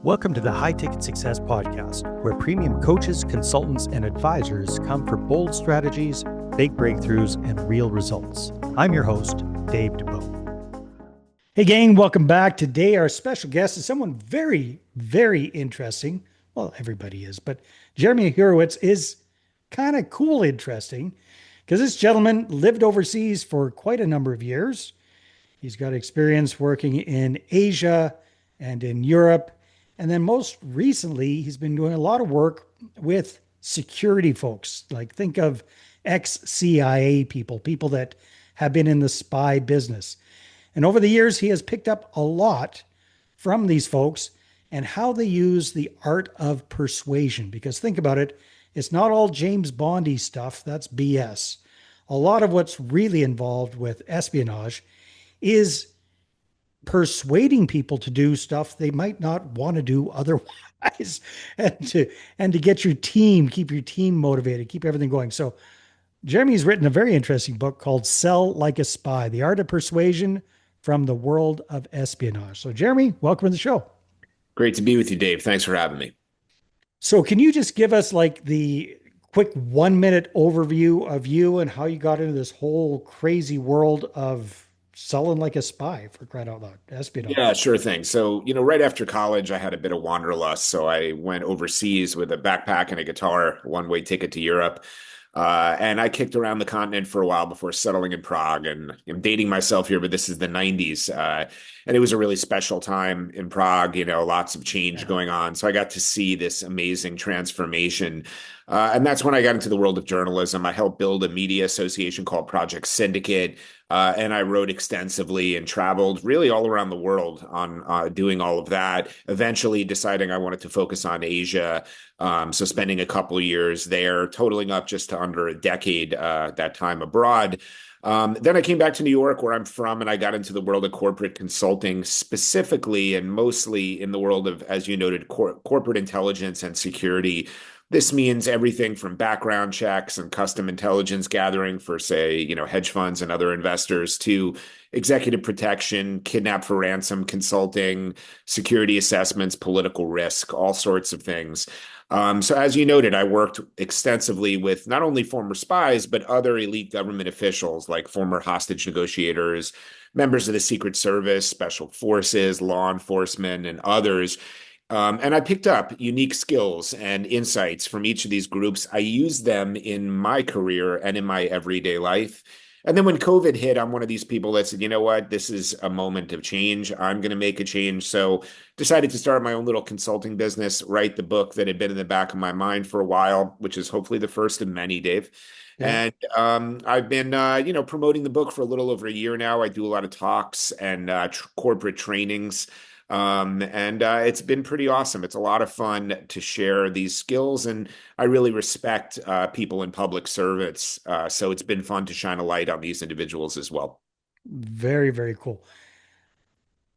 Welcome to the High Ticket Success Podcast, where premium coaches, consultants, and advisors come for bold strategies, big breakthroughs, and real results. I'm your host, Dave DeBow. Hey, gang, welcome back. Today, our special guest is someone very, very interesting. Well, everybody is, but Jeremy Hurewitz is kind of cool interesting because this gentleman lived overseas for quite a number of years. He's got experience working in Asia and in Europe. And then most recently, he's been doing a lot of work with security folks. Like think of ex-CIA people, people that have been in the spy business. And over the years, he has picked up a lot from these folks and how they use the art of persuasion. Because think about it, it's not all James Bondy stuff. That's BS. A lot of what's really involved with espionage is persuading people to do stuff they might not want to do otherwise, and to get your team, keep your team motivated, keep everything going. So Jeremy's written a very interesting book called Sell Like a Spy, The Art of Persuasion from the World of Espionage. So Jeremy, welcome to the show. Great to be with you, Dave. Thanks for having me. So can you just give us like the quick 1 minute overview of you and how you got into this whole crazy world of selling like a spy, for crying out loud, espionage? Yeah, sure thing. So, right after college, I had a bit of wanderlust. So I went overseas with a backpack and a guitar, one-way ticket to Europe. And I kicked around the continent for a while before settling in Prague. And I'm dating myself here, but this is the 90s. And it was a really special time in Prague, lots of change going on. So I got to see this amazing transformation. And that's when I got into the world of journalism. I helped build a media association called Project Syndicate. And I wrote extensively and traveled really all around the world on doing all of that, eventually deciding I wanted to focus on Asia. So spending a couple of years there, totaling up just to under a decade that time abroad. Then I came back to New York, where I'm from, and I got into the world of corporate consulting, specifically and mostly in the world of, as you noted, corporate intelligence and security. This means everything from background checks and custom intelligence gathering for, say, hedge funds and other investors to executive protection, kidnap for ransom consulting, security assessments, political risk, all sorts of things. So as you noted, I worked extensively with not only former spies, but other elite government officials like former hostage negotiators, members of the Secret Service, special forces, law enforcement, and others. And I picked up unique skills and insights from each of these groups. I used them in my career and in my everyday life. And then when COVID hit, I'm one of these people that said, you know what, this is a moment of change. I'm going to make a change. So decided to start my own little consulting business, write the book that had been in the back of my mind for a while, which is hopefully the first of many, Dave. Yeah. And I've been, promoting the book for a little over a year now. I do a lot of talks and corporate trainings. And it's been pretty awesome. It's a lot of fun to share these skills, and I really respect people in public service. So it's been fun to shine a light on these individuals as well. Very, very cool.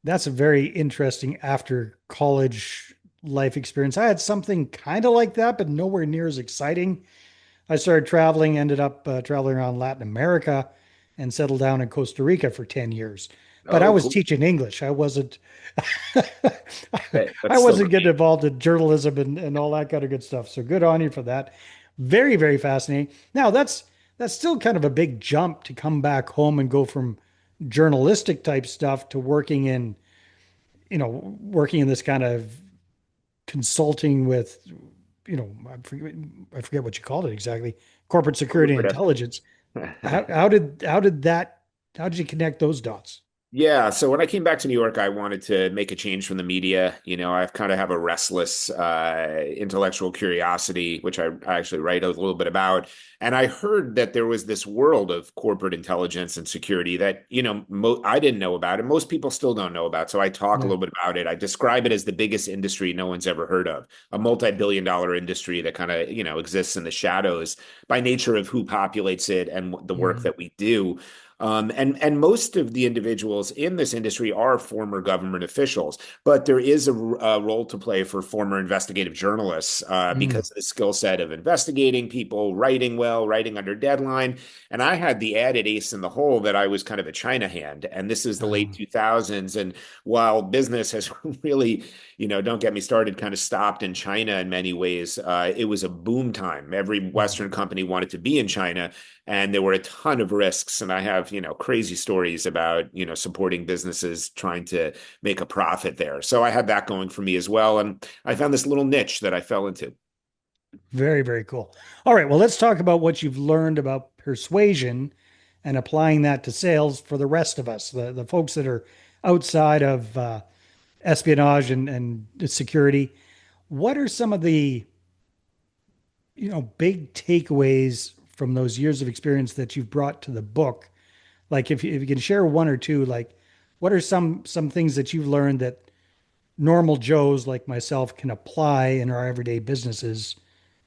That's a very interesting after college life experience. I had something kind of like that, but nowhere near as exciting. I started traveling, ended up traveling around Latin America and settled down in Costa Rica for 10 years. But I was Cool. teaching English. I wasn't Hey, I that's still wasn't getting great. involved in journalism and all that kind of good stuff. So good on you for that. Very, very fascinating. Now that's still kind of a big jump to come back home and go from journalistic type stuff to working in this kind of consulting with, I forget what you called it exactly, corporate security and Corporate intelligence. How did you connect those dots? Yeah, so when I came back to New York, I wanted to make a change from the media. I've kind of have a restless intellectual curiosity, which I actually write a little bit about. And I heard that there was this world of corporate intelligence and security that, I didn't know about, and most people still don't know about. So I talk a Yeah. little bit about it. I describe it as the biggest industry no one's ever heard of, a multi-billion-dollar industry that kind of, exists in the shadows by nature of who populates it and the work Mhm. that we do. And most of the individuals in this industry are former government officials, but there is a role to play for former investigative journalists Mm. because of the skill set of investigating people, writing well, writing under deadline. And I had the added ace in the hole that I was kind of a China hand, and this is the late Um, 2000s. And while business has really, don't get me started, kind of stopped in China in many ways, it was a boom time. Every mm. Western company wanted to be in China, and there were a ton of risks. And I have, crazy stories about, supporting businesses trying to make a profit there. So I had that going for me as well. And I found this little niche that I fell into. Very, very cool. All right. Well, let's talk about what you've learned about persuasion and applying that to sales for the rest of us, the folks that are outside of espionage and security. What are some of the, big takeaways from those years of experience that you've brought to the book? Like if you can share one or two, like what are some things that you've learned that normal Joes like myself can apply in our everyday businesses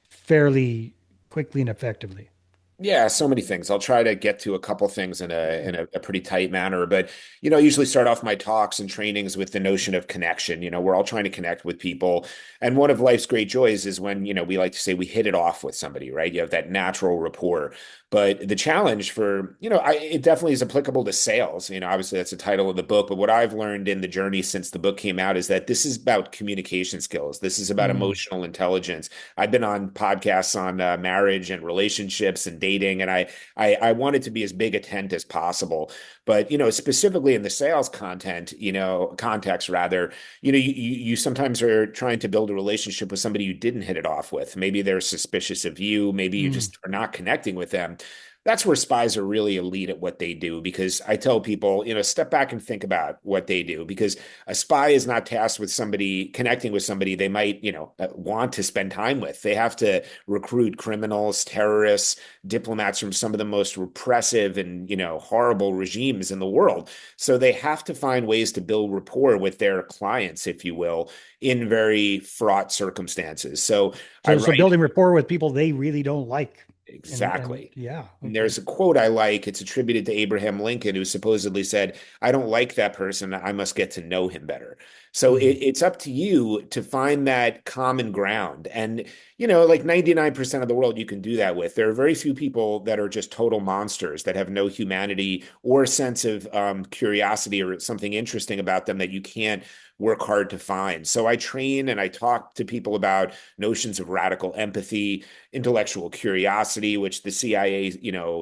fairly quickly and effectively? Yeah, so many things. I'll try to get to a couple things in a pretty tight manner, but I usually start off my talks and trainings with the notion of connection. We're all trying to connect with people, and one of life's great joys is when we like to say we hit it off with somebody, right? You have that natural rapport. But the challenge for it definitely is applicable to sales. Obviously that's the title of the book, but what I've learned in the journey since the book came out is that this is about communication skills. This is about Mm, emotional intelligence. I've been on podcasts on marriage and relationships and dating, and I wanted to be as big a tent as possible. But specifically in the sales context rather, you sometimes are trying to build a relationship with somebody you didn't hit it off with. Maybe they're suspicious of you. Maybe you mm. just are not connecting with them. That's where spies are really elite at what they do, because I tell people, step back and think about what they do, because a spy is not tasked with somebody connecting with somebody they might, want to spend time with. They have to recruit criminals, terrorists, diplomats from some of the most repressive and, horrible regimes in the world. So they have to find ways to build rapport with their clients, if you will, in very fraught circumstances. So I So write building rapport with people they really don't like. And exactly. yeah, And okay. there's a quote I like. It's attributed to Abraham Lincoln, who supposedly said, I don't like that person. I must get to know him better. So Mm, it's up to you to find that common ground. And, like 99% of the world, you can do that with. There are very few people that are just total monsters that have no humanity or sense of curiosity or something interesting about them that you can't work hard to find. So I train and I talk to people about notions of radical empathy, intellectual curiosity, which the CIA,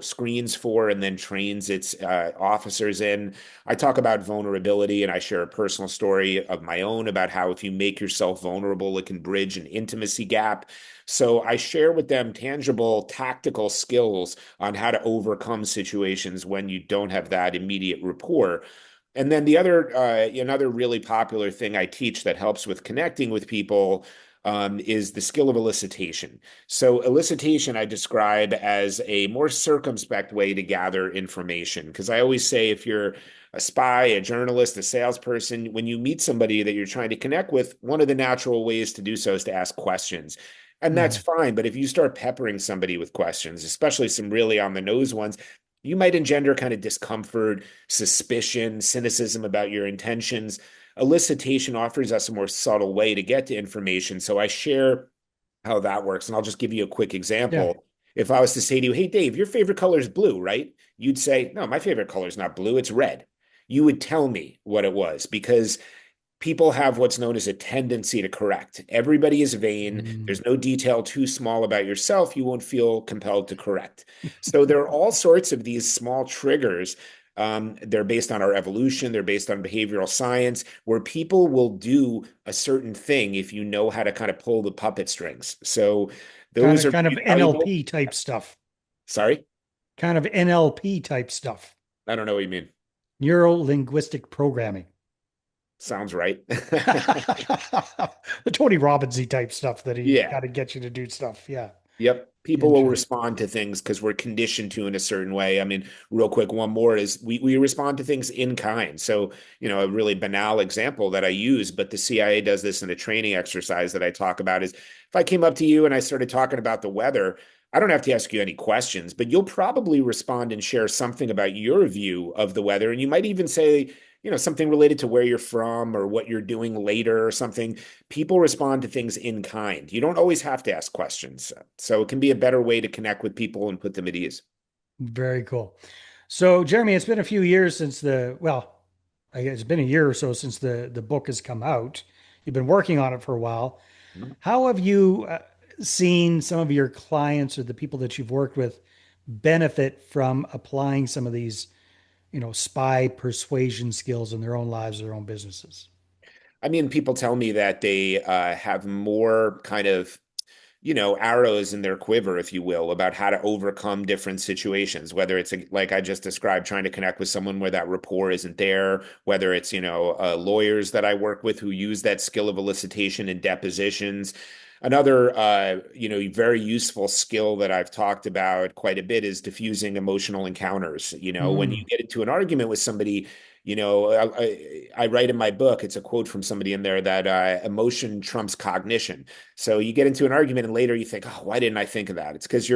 screens for and then trains its officers in. I talk about vulnerability, and I share a personal story of my own about how if you make yourself vulnerable, it can bridge an intimacy gap. So I share with them tangible tactical skills on how to overcome situations when you don't have that immediate rapport. And then another really popular thing I teach that helps with connecting with people is the skill of elicitation. So elicitation I describe as a more circumspect way to gather information. Because I always say if you're a spy, a journalist, a salesperson, when you meet somebody that you're trying to connect with, one of the natural ways to do so is to ask questions. And that's mm. fine. But if you start peppering somebody with questions, especially some really on the nose ones, you might engender kind of discomfort, suspicion, cynicism about your intentions. Elicitation offers us a more subtle way to get to information. So I share how that works. And I'll just give you a quick Yeah. example. If I was to say to you, hey, Dave, your favorite color is blue, right? You'd say, no, my favorite color is not blue, it's red. You would tell me what it was, because people have what's known as a tendency to correct. Everybody is vain. Mm. There's no detail too small about yourself you won't feel compelled to correct. So there are all sorts of these small triggers. They're based on our evolution. They're based on behavioral science, where people will do a certain thing if you know how to kind of pull the puppet strings. So Kind those of are kind of very valuable. NLP type stuff. Sorry, Kind of NLP type stuff. I don't know what you mean. Neuro linguistic programming. Sounds right. The Tony Robbinsy type stuff that he Yeah. got to get you to do stuff. Yeah. Yep. People will Interesting. respond to things because we're conditioned to in a certain way. I mean, real quick, one more is we respond to things in kind. So, a really banal example that I use, but the CIA does this in a training exercise that I talk about is if I came up to you and I started talking about the weather, I don't have to ask you any questions, but you'll probably respond and share something about your view of the weather. And you might even say, something related to where you're from or what you're doing later or something. People respond to things in kind. You don't always have to ask questions. So it can be a better way to connect with people and put them at ease. Very cool. So, Jeremy, it's been a few years since I guess it's been a year or so since the book has come out. You've been working on it for a while. How have you seen some of your clients or the people that you've worked with benefit from applying some of these, spy persuasion skills in their own lives, their own businesses? I mean, people tell me that they have more kind of arrows in their quiver, if you will, about how to overcome different situations, whether it's like I just described, trying to connect with someone where that rapport isn't there, whether it's, lawyers that I work with who use that skill of elicitation in depositions. Another, very useful skill that I've talked about quite a bit is diffusing emotional encounters. When you Mm, get into an argument with somebody, I write in my book, it's a quote from somebody in there that emotion trumps cognition. So you get into an argument and later you think, oh, why didn't I think of that? It's because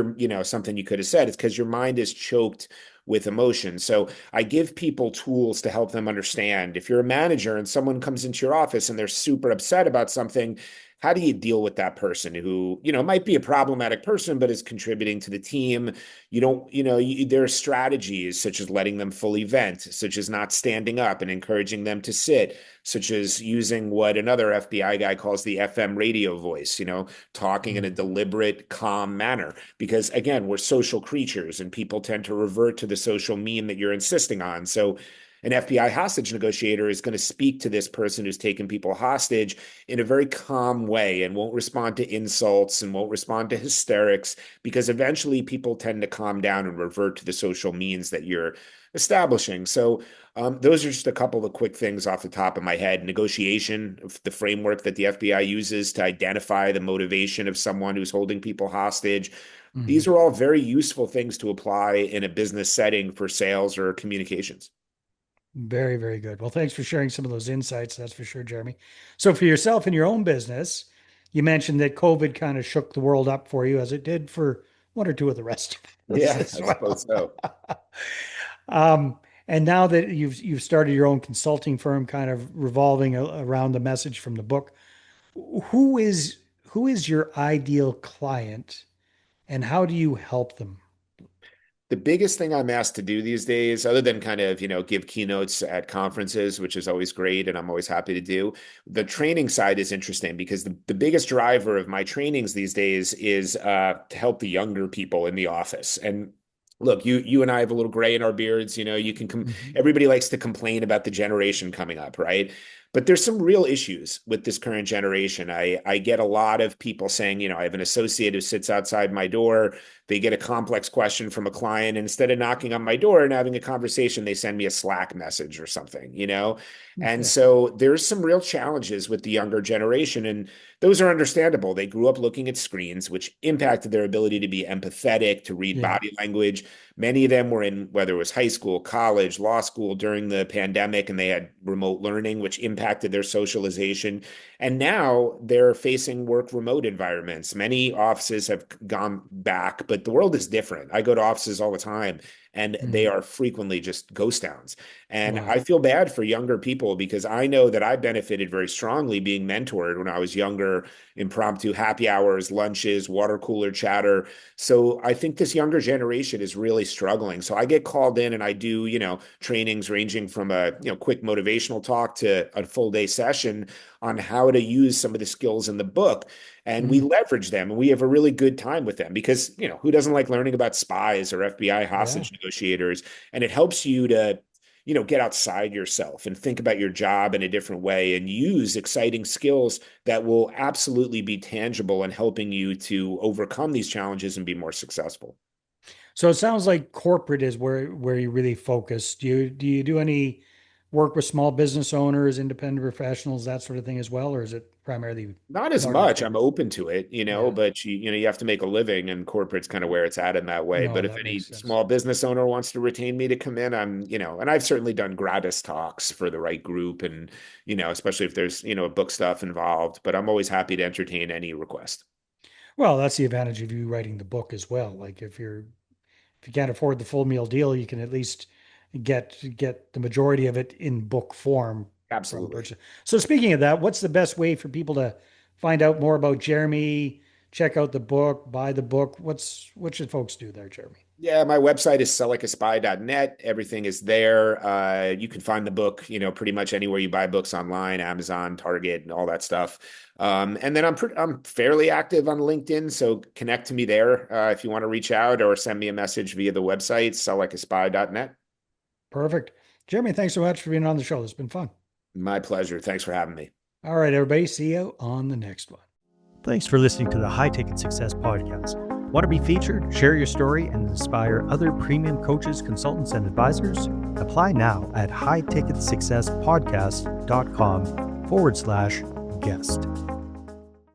something you could have said. It's because your mind is choked with emotion. So I give people tools to help them understand. If you're a manager and someone comes into your office and they're super upset about something, how do you deal with that person who, might be a problematic person, but is contributing to the team? You don't, there are strategies such as letting them fully vent, such as not standing up and encouraging them to sit, such as using what another FBI guy calls the FM radio voice, talking in a mm, deliberate, calm manner. Because again, we're social creatures and people tend to revert to the social mean that you're insisting on. So an FBI hostage negotiator is going to speak to this person who's taken people hostage in a very calm way and won't respond to insults and won't respond to hysterics because eventually people tend to calm down and revert to the social means that you're establishing. So those are just a couple of quick things off the top of my head. Negotiation, the framework that the FBI uses to identify the motivation of someone who's holding people hostage. These mhm. are all very useful things to apply in a business setting for sales or communications. Very, very good. Well, thanks for sharing some of those insights. That's for sure, Jeremy. So, for yourself in your own business, you mentioned that COVID kind of shook the world up for you, as it did for one or two of the rest of us Yeah, as I suppose well. so. Um, and now that you've started your own consulting firm, kind of revolving around the message from the book, who is who is your ideal client, and how do you help them? The biggest thing I'm asked to do these days, other than kind of, give keynotes at conferences, which is always great and I'm always happy to do, the training side is interesting because the biggest driver of my trainings these days is to help the younger people in the office. And look, you and I have a little gray in our beards, you can Mhm. everybody likes to complain about the generation coming up, right? But there's some real issues with this current generation. I get a lot of people saying, I have an associate who sits outside my door. They get a complex question from a client, and instead of knocking on my door and having a conversation, they send me a Slack message or something. And Okay. so there's some real challenges with the younger generation, and those are understandable. They grew up looking at screens, which impacted their ability to be empathetic, to read Yeah. body language. Many of them were in whether it was high school, college, law school during the pandemic, and they had remote learning, which impacted their socialization. And now they're facing work remote environments. Many offices have gone back, but the world is different. I go to offices all the time and they Mm. are frequently just ghost towns. And Wow. I feel bad for younger people because I know that I benefited very strongly being mentored when I was younger, impromptu happy hours, lunches, water cooler chatter. So I think this younger generation is really struggling. So I get called in and I do, trainings ranging from a, quick motivational talk to a full day session on how to use some of the skills in the book. And we Mm. leverage them and we have a really good time with them because, who doesn't like learning about spies or FBI Yeah. hostage negotiators? And it helps you to, get outside yourself and think about your job in a different way and use exciting skills that will absolutely be tangible in helping you to overcome these challenges and be more successful. So it sounds like corporate is where you really focus. Do you do any work with small business owners, independent professionals, that sort of thing as well, or is it primarily Not as larger much. I'm corporate? open to it, Yeah. but you have to make a living and corporate's kind of where it's at in that way. No, But if that any makes sense. small business owner wants to retain me to come in, and I've certainly done gratis talks for the right group and, especially if there's, book stuff involved, but I'm always happy to entertain any request. Well, that's the advantage of you writing the book as well. Like if you can't afford the full meal deal, you can at least get the majority of it in book form from Absolutely. purchase. So speaking of that, what's the best way for people to find out more about Jeremy, check out the book, buy the book? What should folks do there, Jeremy? Yeah, my website is selllikeaspy.net. Everything is there. You can find the book, pretty much anywhere you buy books online, Amazon, Target, and all that stuff. And then I'm fairly active on LinkedIn, so connect to me there if you want to reach out or send me a message via the website, selllikeaspy.net. Perfect. Jeremy, thanks so much for being on the show. It's been fun. My pleasure. Thanks for having me. All right, everybody. See you on the next one. Thanks for listening to the High Ticket Success Podcast. Want to be featured, share your story, and inspire other premium coaches, consultants, and advisors? Apply now at highticketsuccesspodcast.com/guest.